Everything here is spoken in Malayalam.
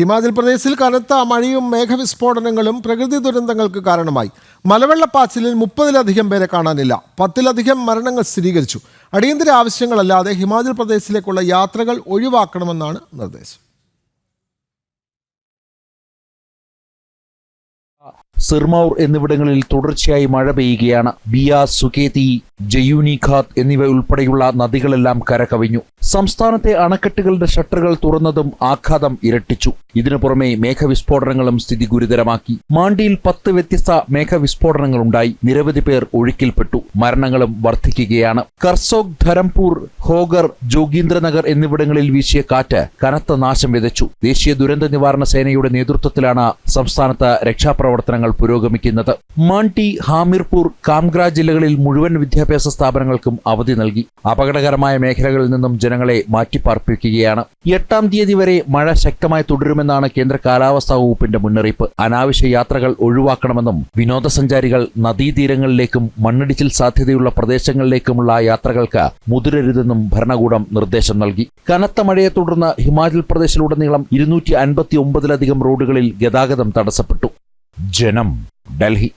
ഹിമാചൽ പ്രദേശിൽ കനത്ത മഴയും മേഘവിസ്ഫോടനങ്ങളും പ്രകൃതി ദുരന്തങ്ങൾക്ക് കാരണമായി. മലവെള്ളപ്പാച്ചിലിൽ 30-ലധികം പേരെ കാണാനില്ല. 10-ലധികം മരണങ്ങൾ സ്ഥിരീകരിച്ചു. അടിയന്തര ആവശ്യങ്ങളല്ലാതെ ഹിമാചൽ പ്രദേശിലേക്കുള്ള യാത്രകൾ ഒഴിവാക്കണമെന്നാണ് നിർദ്ദേശം. സിർമൌർ എന്നിവിടങ്ങളിൽ തുടർച്ചയായി മഴ പെയ്യുകയാണ്. ബിയാസ്, സുകേതി, ജയൂനി ഘാത്ത് എന്നിവ ഉൾപ്പെടെയുള്ള നദികളെല്ലാം കരകവിഞ്ഞു. സംസ്ഥാനത്തെ അണക്കെട്ടുകളുടെ ഷട്ടറുകൾ തുറന്നതും ആഘാതം ഇരട്ടിച്ചു. ഇതിനു പുറമെ മേഘവിസ്ഫോടനങ്ങളും സ്ഥിതി ഗുരുതരമാക്കി. മാണ്ടിയിൽ 10 വ്യത്യസ്ത മേഘവിസ്ഫോടനങ്ങളുണ്ടായി. നിരവധി പേർ ഒഴുക്കിൽപ്പെട്ടു. മരണങ്ങളും വർദ്ധിക്കുകയാണ്. കർസോഗ്, ധരംപൂർ, ഹോഗർ, ജോഗീന്ദ്രനഗർ എന്നിവിടങ്ങളിൽ വീശിയ കാറ്റ് കനത്ത നാശം വിതച്ചു. ദേശീയ ദുരന്ത നിവാരണ സേനയുടെ നേതൃത്വത്തിലാണ് സംസ്ഥാനത്ത് രക്ഷാപ്രവർത്തനങ്ങൾ പുരോഗമിക്കുന്നത്. മാണ്ടി, ഹാമിർപൂർ, കാംഗ്ര ജില്ലകളിൽ മുഴുവൻ വിദ്യാഭ്യാസ സ്ഥാപനങ്ങൾക്കും അവധി നൽകി. അപകടകരമായ മേഖലകളിൽ നിന്നും ജനങ്ങളെ മാറ്റിപ്പാർപ്പിക്കുകയാണ്. 8-ാം തീയതി വരെ മഴ ശക്തമായി തുടരുമെന്നാണ് കേന്ദ്ര കാലാവസ്ഥാ വകുപ്പിന്റെ മുന്നറിയിപ്പ്. അനാവശ്യ യാത്രകൾ ഒഴിവാക്കണമെന്നും വിനോദസഞ്ചാരികൾ നദീതീരങ്ങളിലേക്കും മണ്ണിടിച്ചിൽ സാധ്യതയുള്ള പ്രദേശങ്ങളിലേക്കുമുള്ള യാത്രകൾക്ക് മുതിരരുതെന്നും ഭരണകൂടം നിർദ്ദേശം നൽകി. കനത്ത മഴയെ തുടർന്ന് ഹിമാചൽ പ്രദേശിലുടനീളം 259-ലധികം റോഡുകളിൽ ഗതാഗതം തടസ്സപ്പെട്ടു. ജനം, ഡൽഹി.